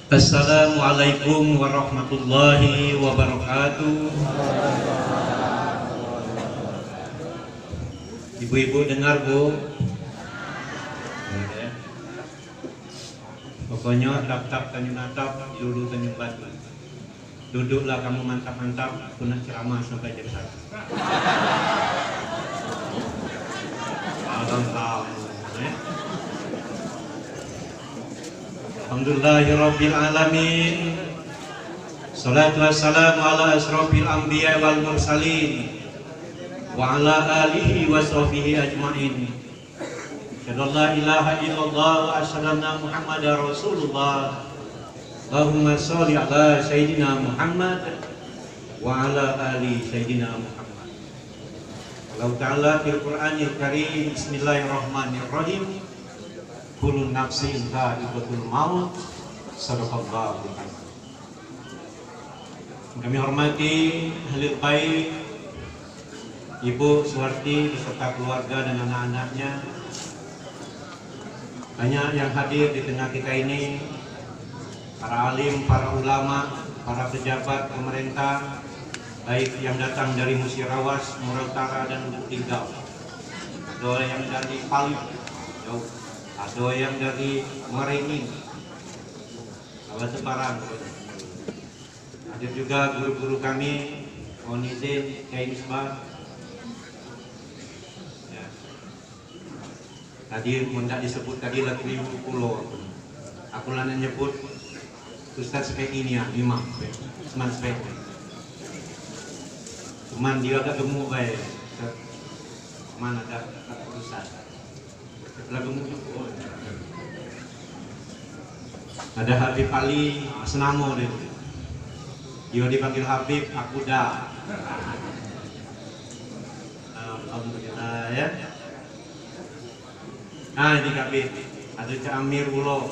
Assalamualaikum warahmatullahi wabarakatuh. Ibu-ibu dengar, Bu? Pokoknya tap-tap tanyu natap, duduk tanyu batu. Duduklah kamu mantap-mantap, aku nak ceramah sampai jam 1. Alhamdulillahirabbil alamin. Salatu wassalamu ala asrofil anbiya wal mursalin wa ala alihi wa sahbihi ajmain. Asyhadu la ilaha illallah wa asyhadu anna Muhammadar Rasulullah. Allahumma sholli ala sayyidina Muhammad wa ala ali sayyidina Muhammad. Allah Ta'ala fil Qur'anil Karim. Bismillahirrahmanirrahim. Kullu nafsin dha'iqatul maut. Shadaqallahu alazim. Kami hormati ahli baik Ibu Suwarti beserta keluarga dan anak-anaknya. Banyak yang hadir di tengah kita ini, para alim, para ulama, para pejabat pemerintah, baik yang datang dari Musirawas, Muara Utara dan Lubuk Linggau. Ada yang dari Palu, jauh. Ada yang dari Waringin, ada sebarang. Ada juga guru-guru kami, Onizin, Kiai Misbah. Ya. Tadi tidak disebut tadi lagi 50 pulau. Aku lah nyebut Ustaz Speki ini ya, imam, Usman Speki. Cuman dia agak gemuk baik. Mana ada Ustaz? Ada Habib Ali Senamo dia dipanggil Habib, aku dah. Alhamdulillah ya. Nah ini Habib, ada Cak Amir Ulo.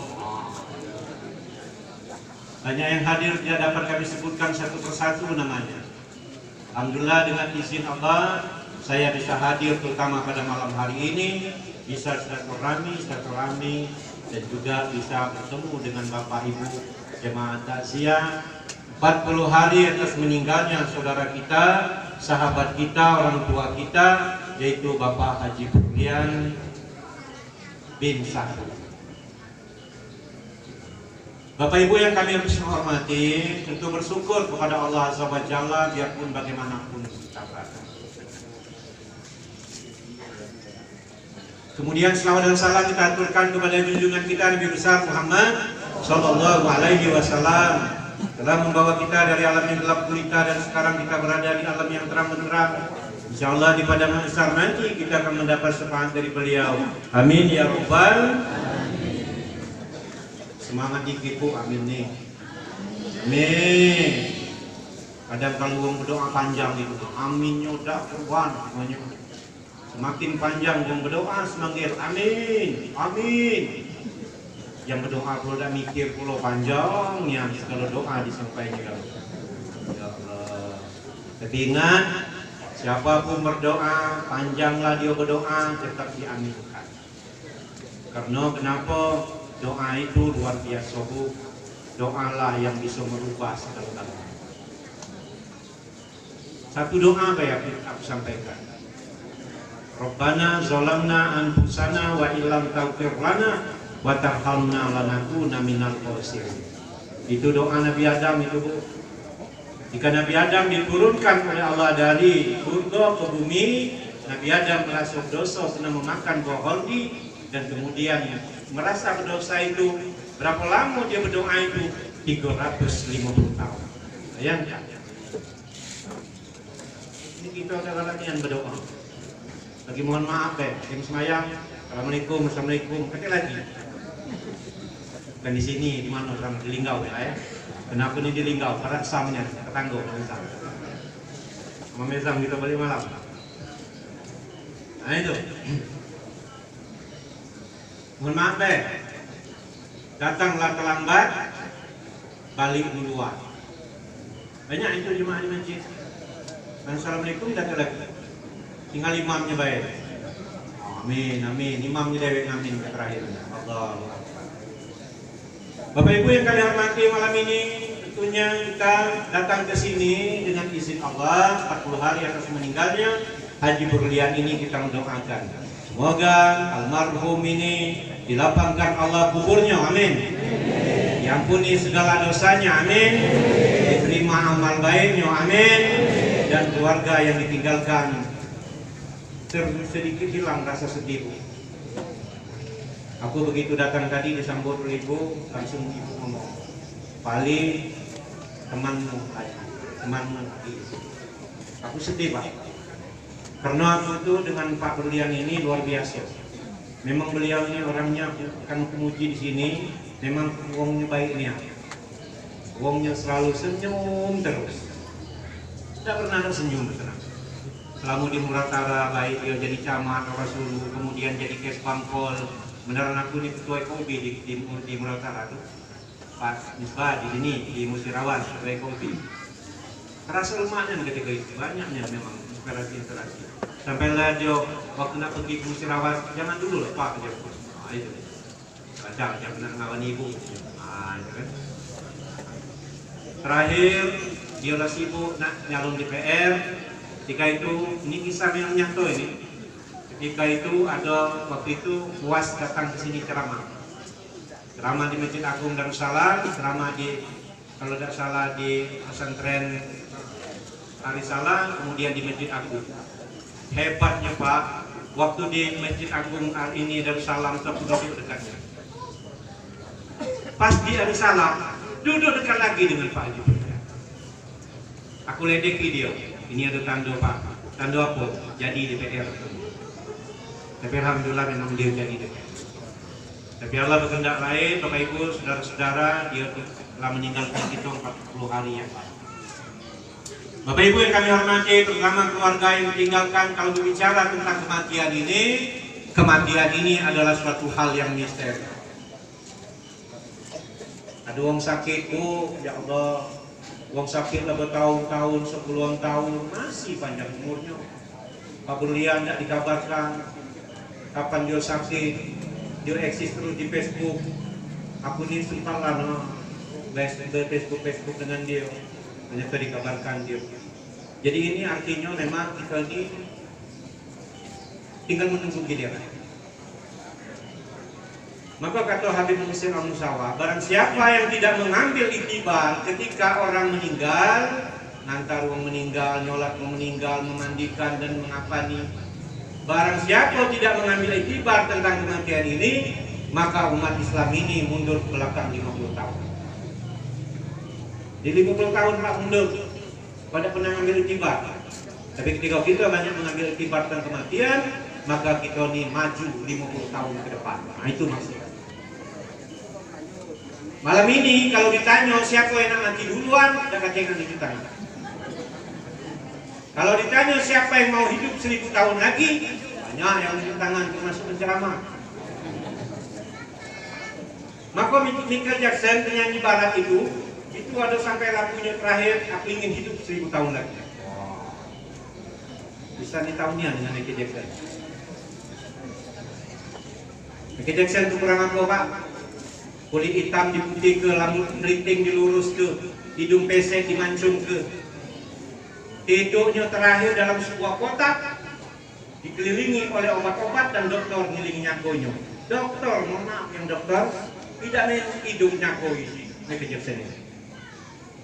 Banyak yang hadir tidak dapat kami sebutkan satu persatu namanya. Alhamdulillah dengan izin Allah saya bisa hadir terutama pada malam hari ini, bisa silaturahmi dan juga bisa bertemu dengan Bapak Ibu jemaah takziah 40 hari atas meninggalnya saudara kita, sahabat kita, orang tua kita, yaitu Bapak Haji Fulian bin Sahru. Bapak Ibu yang kami hormati, tentu bersyukur kepada Allah Azza wa Jalla biarpun bagaimanapun kita berada. Kemudian selawat dan salam kita aturkan kepada junjungan kita Nabi besar Muhammad Sallallahu Alaihi Wasallam, telah membawa kita dari alam yang gelap gulita dan sekarang kita berada di alam yang terang benderang. Insyaallah di padang mahsyar nanti kita akan mendapat syafaat dari beliau. Amin ya rabbal alamin. Semangat dikit Bu, amin nih. Amin. Kadang kalau orang berdoa panjang itu, aminnya udah kurban semuanya. Semakin panjang yang berdoa semanggil amin, amin. Yang berdoa kalau dah mikir pulau panjangnya kalau doa disampaikan. Ya Allah. Tapi ingat, siapapun berdoa, panjanglah dia berdoa tetap diaminkan. Karena kenapa? Doa itu luar biasa Bu. Doalah yang bisa merubah segala-galanya. Satu doa kayak aku sampaikan. Rabbana zalamna anfusana wa illam taghfir lana wa tarhamna lanakunanna minal khasirin. Itu doa Nabi Adam itu Bu. Jika Nabi Adam diturunkan oleh Allah dari surga ke bumi, Nabi Adam merasa dosa karena memakan buah holdi dan kemudian merasa berdosa itu. Berapa lama dia berdoa itu? 350 tahun. Bayangkan. Ini kita adalah yang berdoa. Lagi mohon maaf yang semayang, assalamualaikum, assalamualaikum, kata lagi. Bukan di sini, di mana orang di Linggau ya. Kenapa ini di Linggau? Para samnya, ketangguh, Mezam. Sama Mezam kita balik malam. Nah itu. Mohon maaf datanglah terlambat, balik duluan. Banyak itu jemaah di masjid. Dan assalamualaikum datang lagi. Tinggal imamnya baik. Amin, amin. Imamnya dewek amin ke terakhir. Allah. Bapak Ibu yang kami hormati, malam ini tentunya kita datang ke sini dengan izin Allah 40 hari atas meninggalnya Haji Berlian ini kita mendoakan. Semoga almarhum ini dilapangkan Allah kuburnya, amin. Diampuni segala dosanya, amin. Diterima amal baiknya, amin. Dan keluarga yang ditinggalkan sedikit hilang rasa sedih. Aku begitu datang tadi disambut oleh ibu, langsung ibu ngomong, paling temanmu aja, temanmu lagi. Aku sedih Pak, karena aku itu dengan Pak Berlian ini luar biasa. Memang beliau ini orangnya kan pemuji di sini, memang uangnya baiknya, uangnya selalu senyum terus, tidak pernah ada senyum tenang. Selama di Muratara, baik dia jadi camat Rasulu, kemudian jadi kes Bangkol. Beneran aku ini ketua ekonomi di Muratara tuh, Pak Misbah di sini di Musirawan ketua ekonomi. Terasa lumayan ketika itu, banyaknya memang inspirasi. Sampailah dia waktu nak pergi ke Musirawan, jangan dulu lah Pak kerja. Nah, itu baca benar ngawan ibu. Nah, itu kan. Terakhir dia lah sibuk nak nyalon DPR. Ketika itu ini kisah yang nyata ini. Ketika itu ada waktu itu UAS datang ke sini ceramah di Masjid Agung Darussalam, ceramah di kalau tidak salah di pesantren Arisalah, kemudian di Masjid Agung. Hebatnya Pak, waktu di Masjid Agung ini Darussalam itu duduk dekatnya. Pas di Arisalah duduk dekat lagi dengan Pak Haji. Aku ledeki dia. Ini ada tanda Pak. Tanda apa? Jadi DPR. Tapi alhamdulillah memang dia jadi DPR. Tapi Allah berkehendak lain, Bapak Ibu, saudara-saudara, dia telah meninggalkan kita 40 hari ya Pak. Bapak Ibu yang kami hormati, terutama keluarga yang ditinggalkan, kalau berbicara tentang kematian ini adalah suatu hal yang misteri. Ada orang sakit tuh, ya Allah, orang sakit lah bertahun-tahun, 10 tahun, masih panjang umurnya. Pak Berlian tidak dikabarkan kapan dia sakit, dia eksis terus di Facebook. Aku ini sempat lah Facebook dengan dia, ternyata dikabarkan dia. Jadi ini artinya memang kita ini tinggal menunggu giliran. Maka kata Habib Muhsin Al-Musawa, barang siapa yang tidak mengambil iktibar ketika orang meninggal, ngantar orang meninggal, nyolat orang meninggal, memandikan dan mengapani, barang siapa tidak mengambil iktibar tentang kematian ini, maka umat Islam ini mundur ke belakang 50 tahun. Di 50 tahun Pak mundur, pada pernah mengambil iktibar. Tapi ketika kita banyak mengambil iktibar tentang kematian, maka kita ini maju 50 tahun ke depan. Nah itu maksudnya. Malam ini kalau ditanya siapa yang nak mati duluan, ada kacengan ditanya. Kalau ditanya siapa yang mau hidup 1000 tahun lagi, banyak yang angkat tangan termasuk penceramah. Maka Michael Jackson, penyanyi barat itu ada sampai lagunya terakhir, aku ingin hidup 1000 tahun lagi. Bisa ditaunya dengan Michael Jackson. Michael Jackson itu kurang apa Pak? Kulit hitam diputih ke, rambut keriting dilurus ke, hidung pesek dimancung ke. Hidupnya terakhir dalam sebuah kotak, dikelilingi oleh obat-obat dan dokter ngilingi nyakonya. Dokter, mohon maaf yang dokter, tidak hidup nyako isi Michael Jackson ini.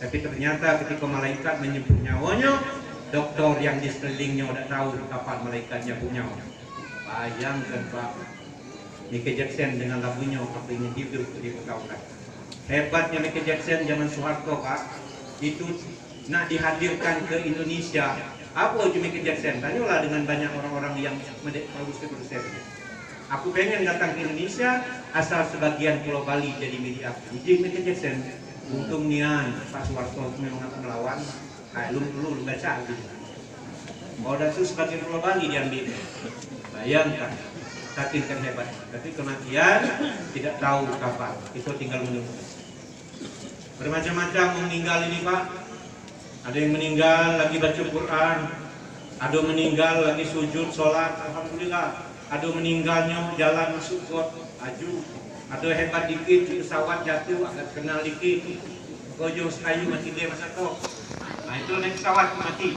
Tapi ternyata ketika malaikat menyebut nyawanya, dokter yang di sekelilingnya tidak tahu kapan malaikat nyebut nyawanya. Bayangkan Pak, Michael Jackson dengan lagunya aku ingin hidup di tahun. Hebatnya Michael Jackson zaman Soeharto Pak, itu nak dihadirkan ke Indonesia. Apa uji Michael Jackson? Tanyalah dengan banyak orang-orang yang produser. Aku pengen datang ke Indonesia asal sebagian Pulau Bali jadi milik aku. Uji Michael Jackson. Untung nian Pak Soeharto memang aku melawan. Lu baca gitu. Mau dasu sebagian Pulau Bali diambil. Bayangkan, saking kan hebat. Tapi kematian tidak tahu kapan. Itu tinggal menunggu. Bermacam-macam meninggal ini Pak. Ada yang meninggal lagi baca Quran, ada meninggal lagi sujud sholat, alhamdulillah. Ada meninggalnya jalan masuk got, aju. Ada hebat dikit di pesawat jatuh agak kenal dikit, gojo kayu mati dia masa tu. Nah itu naik pesawat mati.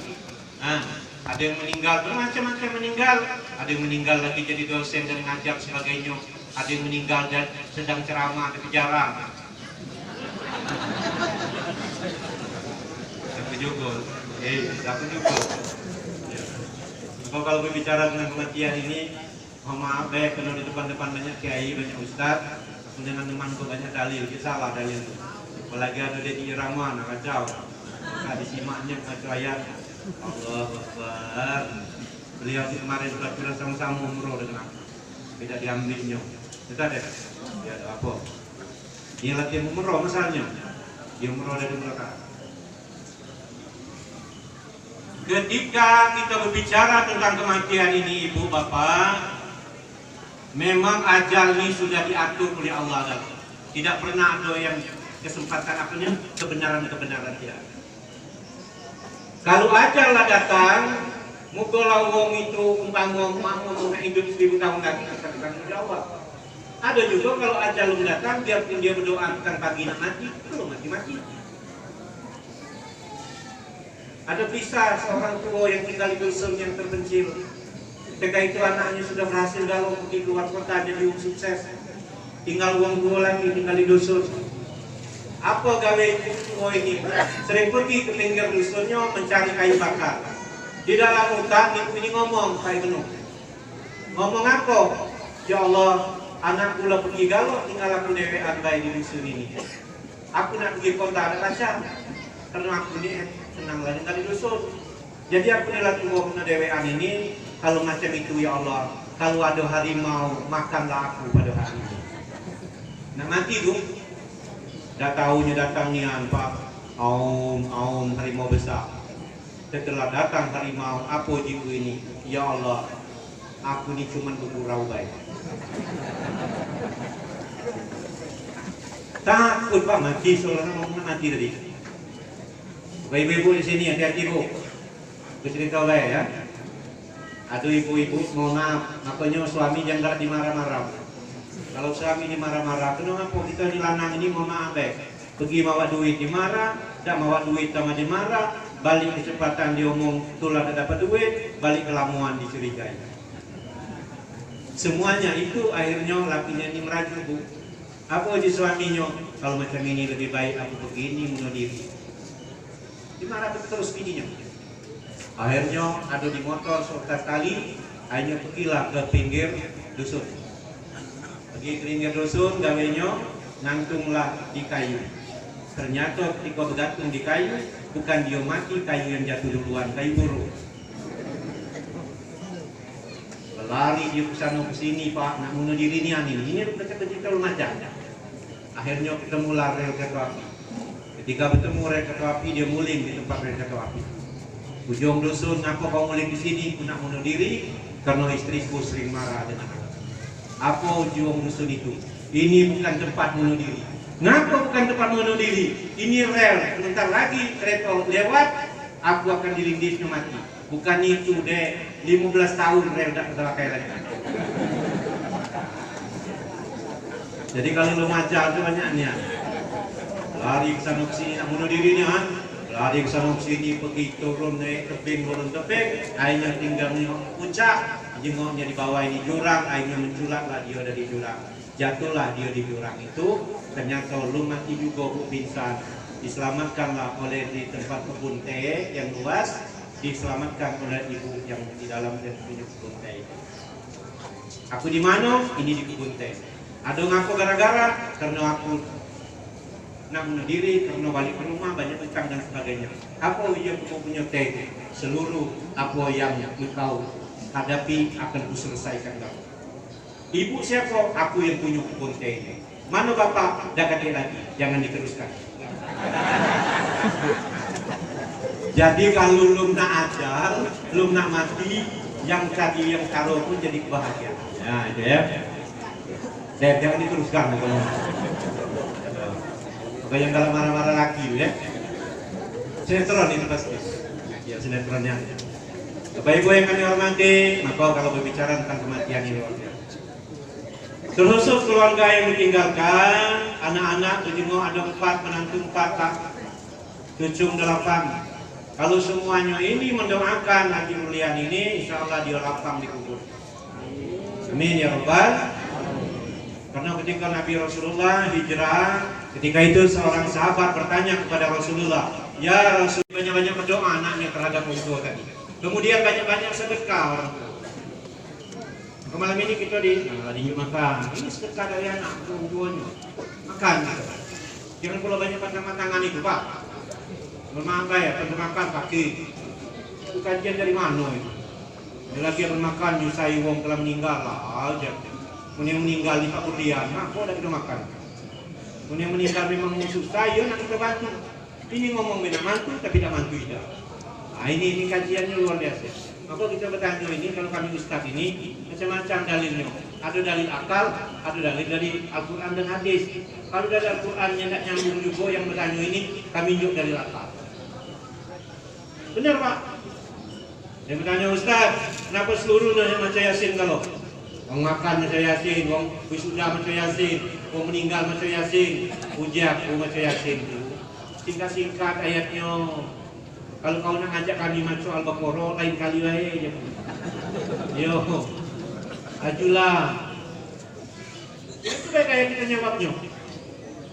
Nah, ada yang meninggal, bermacam-macam meninggal. Ada yang meninggal lagi jadi dosen dan ngajar sebagainya. Ada yang meninggal dan sedang ceramah di jarang. Aku juga, aku juga. Kalau berbicara tentang kematian ini, mohon maaf kalau di depan-depan banyak kiai, banyak ustaz, aku dengan temanku banyak dalil, salah dalil. Apalagi ada di irama, nak kacau. Maka disimaknya kacau ayat. Allah Akbar. Beliau kemarin sudah curang sama-sama umroh dengan aku. Tidak diambilnya. Kita ada. Ya ada apa? Dia latihan umroh misalnya. Dia umroh dari mereka. Ketika kita berbicara tentang kematian ini, ibu bapak, memang ajal ini sudah diatur oleh Allah. Tidak pernah ada yang kesempatan akhirnya kebenaran dia. Kalau ajal lah datang, mukola wong itu umpama mau hidup 1000 tahun lagi kita tanggung jawab. Ada juga kalau ajal belum datang, biarpun dia berdoa tentang pagi nak mati, belum mati. Ada kisah seorang tua yang tinggal di dusun yang terpencil. Ketika itu anaknya sudah berhasil galau pergi keluar kota, jadi sukses. Tinggal uang tua lagi, tinggal di dusun. Apa gawe tua ini? Sering pergi ke pinggir dusunnya mencari kayu bakar. Di dalam hutan ini ngomong kayak penuh. Ngomong apa? Ya Allah, anak pula pergi galau, tinggal aku dewean baik di dusun ini. Aku nak pergi kota ada pacar. Karena aku ini senang lah tinggal di dusun. Jadi aku lagi mau dewean ini. Kalau macam itu ya Allah, kalau ada harimau makanlah aku pada hari ini. Nak mati tu, dah tahunya datangnya Pak Aum harimau besar. Setelah datang harimau, apa jiwa ini? Ya Allah, aku ni cuma bergurau baik. Takut Pak mati, seorang mau mati tadi. Ibu-ibu di sini hati-hati bu. Bercerita oleh ya. Atau ibu-ibu mohon maaf, makanya suami jangan dimarah-marah. Kalau suami dimarah-marah, kenapa kita di lanang ini mohon maaf pergi bawa duit dimarah, tak bawa duit sama dimarah, balik kecepatan diomong tulah tak dapat duit, balik ke lamuan dicurigai. Semuanya itu akhirnya lakinya ini merajuk bu. Apa di suaminya? Kalau macam ini lebih baik aku begini bunuh diri. Dimarah terus bininya. Akhirnya ada di motor suatu kali, akhirnya pergilah ke pinggir dusun. Pergi ke pinggir dusun, gawenya ngantunglah di kayu. Ternyata ketika bergantung di kayu, bukan dia mati, kayu yang jatuh duluan, kayu buruk. Lari dia kesana kesini Pak, nak bunuh diri ini kecil-kecil macam. Akhirnya ketemulah rel kereta api. Ketika bertemu rel kereta api, dia muling di tempat rel kereta api. Ujung dusun, apa kau mulai di sini? Aku nak bunuh diri karena istriku sering marah dengan aku. Apa ujung dusun itu? Ini bukan tempat bunuh diri. Ngapa bukan tempat bunuh diri? Ini rel. Sebentar lagi kereta lewat, aku akan dilindisnya mati. Bukan itu deh. 15 tahun rel tak kecelakaan lagi. Jadi kalau lu macam itu banyaknya. Lari ke sana ke sini nak bunuh dirinya kan? Lari ke sana sini, pergi turun naik tebing, turun tebing, akhirnya tinggalnya puncak, jengoknya di bawah ini jurang, akhirnya menculatlah dia dari jurang, jatuhlah dia di jurang itu, ternyata lu mati juga bu pingsan, diselamatkanlah oleh di tempat kebun teh yang luas, diselamatkan oleh ibu yang di dalam kebun teh. Aku di mana? Ini di kebun teh. Ada ngaku gara-gara karena aku nak bunuh diri, karena balik ke rumah banyak utang dan sebagainya. Apa yang kau punya teh? Seluruh apa yang kau hadapi akan kuselesaikan kau. Ibu siapa? Aku yang punya kebun teh ini. Mana bapak? Dah kadek lagi, jangan diteruskan. Jadi kalau belum nak ajal, belum nak mati, yang tadi yang karo pun jadi kebahagiaan. Nah itu ya. Jangan diteruskan. Yang kalau marah-marah lagi ya. Sinetron itu pasti. Ya sinetronnya. Bapak Ibu yang kami hormati, maka kalau berbicara tentang kematian ini, Terkhusus keluarga yang ditinggalkan, anak-anak berjenguk ada 4, menantu 4, cucu 8. Kalau semuanya ini mendoakan Haji Rulian ini, insya Allah dia lapang di kubur. Amin ya Rabbal. Karena ketika Nabi Rasulullah hijrah, ketika itu seorang sahabat bertanya kepada Rasulullah, ya Rasul, banyak-banyak berdoa anaknya terhadap orang tua tadi. Kemudian banyak-banyak sedekah orang tua. Malam ini kita di makan, ini sedekah dari anak orang tuanya. Makan. Jangan pula banyak tangan itu Pak. Bermakan ya, makan kaki. Itu kajian dari mana itu? Dia lagi bermakan nyusai wong telah meninggal lah aja. Yang meninggal di Pak Urdian, kok ada kita makan. Yang meninggal memang susah, ya nak kita bantu. Ini ngomong bina mantu tapi tidak mantu tidak. Nah ini kajiannya luar biasa. Maka kita bertanya ini, kalau kami ustaz ini macam-macam dalilnya. Ada dalil akal, ada dalil dari Al-Quran dan hadis. Kalau dari Al-Quran yang tidak nyambung juga yang bertanya ini, kami tunjuk dalil akal. Benar Pak? Yang bertanya Ustaz, kenapa seluruhnya yang baca Yasin kalau? Orang makan baca Yasin, orang wisuda baca Yasin, orang meninggal baca Yasin, ujak baca Yasin. Singkat-singkat ayatnya. Kalau kau nak ajak kami masuk Al-Baqarah, lain kali aja. Yo, ajulah. Itu baik kayak kita jawabnya.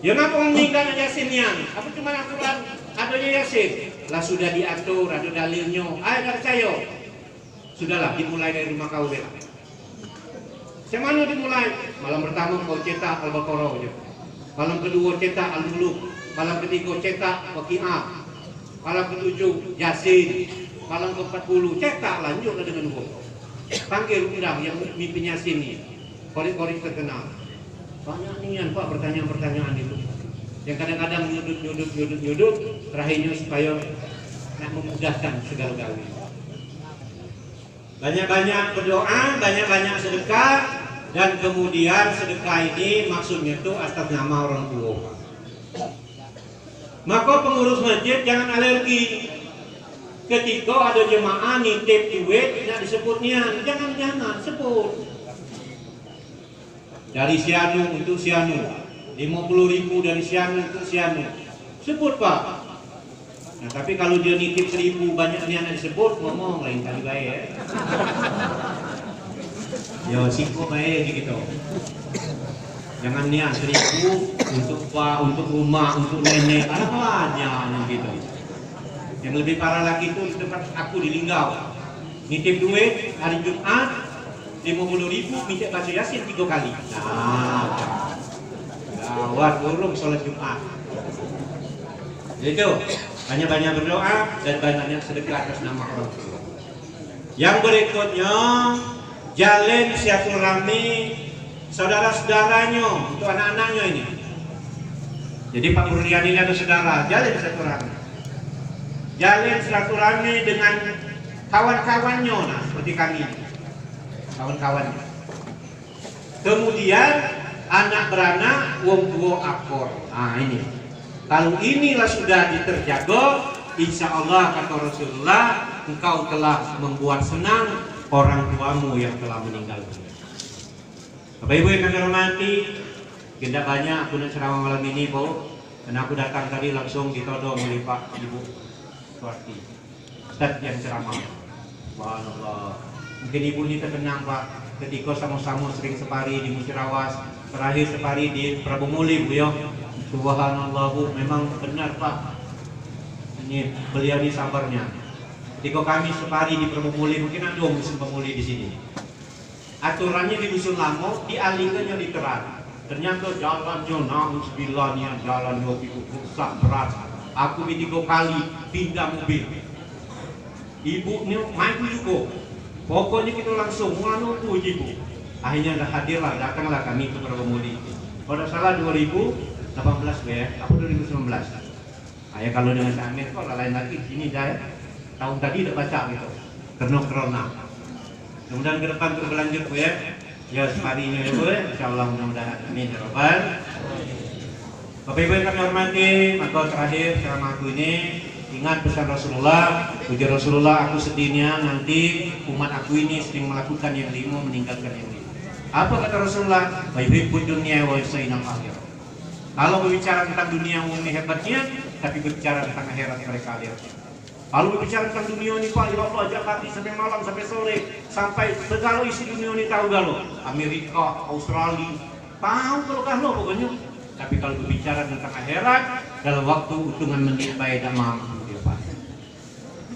Ya ngapa meninggal Yasinnya? Apa cuma Al-Quran adanya Yasin? Lah sudah diatur, ada dalilnya. Ayo tak percaya. Sudahlah, dimulai dari rumah kau bela. Semana dimulai? Malam pertama kau cetak Al-Baqarah aja. Malam kedua cetak Al-Muluk. Malam ketiga cetak Waqiah. Malam ke-7 Yasin. Malam ke-40 cetak lanjut dengan gua. Panggil undang yang mimpin Yasin ini. Korek-korek terkenal. Banyak nian Pak pertanyaan-pertanyaan itu. Yang kadang-kadang nyudut, terakhirnya supaya nak memudahkan segala-galanya. Banyak-banyak berdoa, banyak-banyak sedekah, dan kemudian sedekah ini maksudnya itu atas nama orang tua. Maka pengurus masjid jangan alergi. Ketika ada jemaah nitip duit, tidak disebutnya, jangan sebut. Dari Sianu untuk Sianu, 50.000 dari Sianu untuk Sianu, sebut Pak. Nah tapi kalau dia nitip 1.000 banyaknya yang disebut, ngomong lain kali baik. Yo siko baik gitu. Jangan niat 1.000 untuk Pak, untuk rumah, untuk nenek, ada banyak gitu. Yang lebih parah lagi itu di tempat aku di Linggau, nitip duit hari Jumat 50.000, minta baca Yasin 3 kali. Nah, gawat burung sholat Jumat. Itu banyak-banyak berdoa dan banyak sedekah atas nama orang tua. Yang berikutnya jalin silaturahmi saudara-saudaranya untuk anak-anaknya ini. Jadi Pak Urdian ini ada saudara, jalin silaturahmi. Jalin silaturahmi dengan kawan-kawannya, nah seperti kami, kawan-kawannya. Kemudian anak beranak, wong tua akor. Nah ini, kalau inilah sudah terjaga, insya Allah kata Rasulullah, engkau telah membuat senang orang tuamu yang telah meninggal. Bapak Ibu yang kami hormati, tidak banyak aku nak ceramah malam ini, Bu. Dan aku datang tadi langsung ditodong oleh Pak Ibu Suwarti, Ustaz yang ceramah. Subhanallah. Mungkin Ibu ini terkenang Pak, ketika sama-sama sering separi di Musirawas, terakhir separi di Prabu Muli, Bu ya. Subhanallah Bu, memang benar Pak. Ini beliau ini sabarnya. Ketika kami separi di Prabu Muli, mungkin ada musim pemuli di sini. Aturannya di dusun lama, dialihkannya di Teran. Ternyata jalannya na'udzubillahnya, jalan rusak berat. Aku 3 kali pindah mobil. Ibu ini main juga. Pokoknya kita langsung menunggu ibu. Akhirnya hadirlah, datanglah kami ke Prabu-Muli. Kalau salah 2018 ya, aku 2019. Ya kalau dengan Amin kok lain lagi sini saya tahun tadi udah baca gitu. Karena corona. Kemudian ke depan terus berlanjut Bu ya. Ya semarinya ya Bu ya. Insyaallah mudah-mudahan amin ya rabbal. Bapak Ibu yang kami hormati, maka terakhir ceramah aku ini ingat pesan Rasulullah. Puji Rasulullah, aku sedihnya nanti umat aku ini sering melakukan yang 5 meninggalkan yang 5. Apa kata Rasulullah? Wa yuhibbud dunya wa yusainal akhirah. Kalau berbicara tentang dunia umumnya hebatnya, tapi berbicara tentang akhirat mereka lihat. Kalau berbicara tentang dunia ini Pak, ya Allah ajak hati sampai malam, sampai sore, sampai segala isi dunia ini tahu galau. Amerika, Australia, tahu kalau galau pokoknya. Tapi kalau berbicara tentang akhirat, dalam waktu hitungan menit baik dan mampu dia Pak.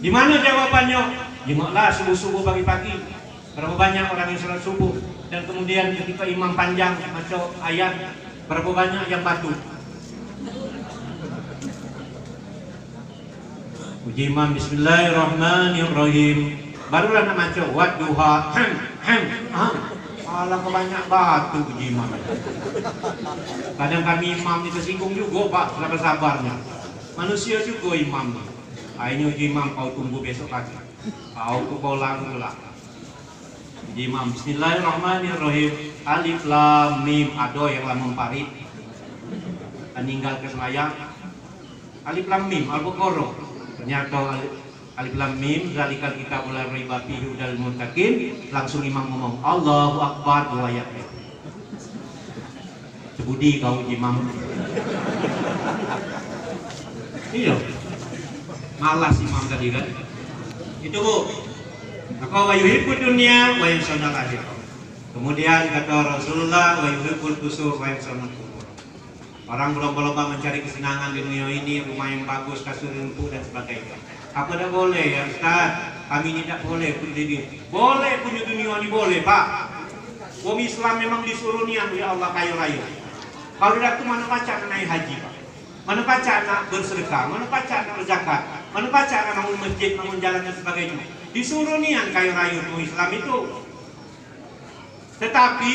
Di mana jawabannya? Jemaahlah subuh-subuh pagi-pagi. Berapa banyak orang yang sholat subuh dan kemudian ketika imam panjang baca ayat, berapa banyak yang batu? Uji imam bismillahirrahmanirrahim. Barulah nak baca wadduha malah kebanyak batu uji imam. Kadang kami imam itu tersinggung juga Pak, sabar-sabarnya. Manusia juga imam. Akhirnya uji imam kau tunggu besok lagi. Kau pulang pula. Uji imam bismillahirrahmanirrahim. Alif lam mim, ada yang lam parit. Meninggal ke semayang. Alif lam mim al-Baqarah. Ternyata alif lam mim zalikal kitabul la raiba fihi hudal muttaqin. Langsung imam ngomong Allahu akbar 2 ayat. Sebudi kau imam. Iya. Malas imam tadi kan. Itu Bu. Maka wa yuhibbud dunya wa yusanal akhirah. Kemudian kata Rasulullah wa yuhibbul qusur wa yusanal qubur. Orang berlomba-lomba mencari kesenangan di dunia ini, rumah yang bagus, kasur empuk dan sebagainya. Apa tidak boleh ya Ustaz? Kami tidak boleh punya dunia. Boleh punya dunia ini boleh Pak. Wong Islam memang disuruh niat ya Allah kaya raya. Kalau tidak tuh mana baca naik haji Pak. Mana baca nak bersedekah, mana baca nak berzakat, mana baca nak bangun masjid, bangun jalan dan sebagainya. Disuruh niat kaya raya wong Islam itu. Tetapi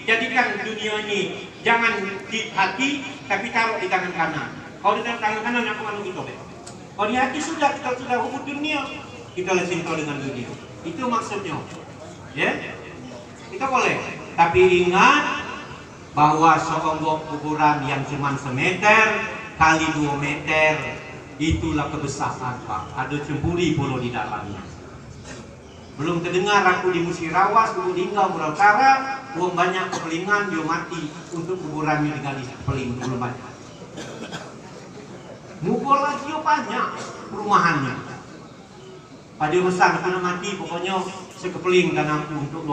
jadikan dunia ini jangan di hati, tapi taruh di tangan kanan. Kalau di tangan kanan aku anu gitu deh. Kalau di hati sudah kita sudah hubung dunia, kita cinta dengan dunia. Itu maksudnya. Ya, kita boleh. Tapi ingat bahwa seonggok kuburan yang cuma semeter kali 2 meter itulah kebesaran Pak. Ada cemburi pulau di dalamnya. Belum terdengar aku di Musirawas, Gunung Lingga, Utara, uang banyak kepelingan dia mati untuk kuburannya digali peling belum banyak. Mukul lagi banyak perumahannya. Pada besar kena mati pokoknya sekepeling dan aku untuk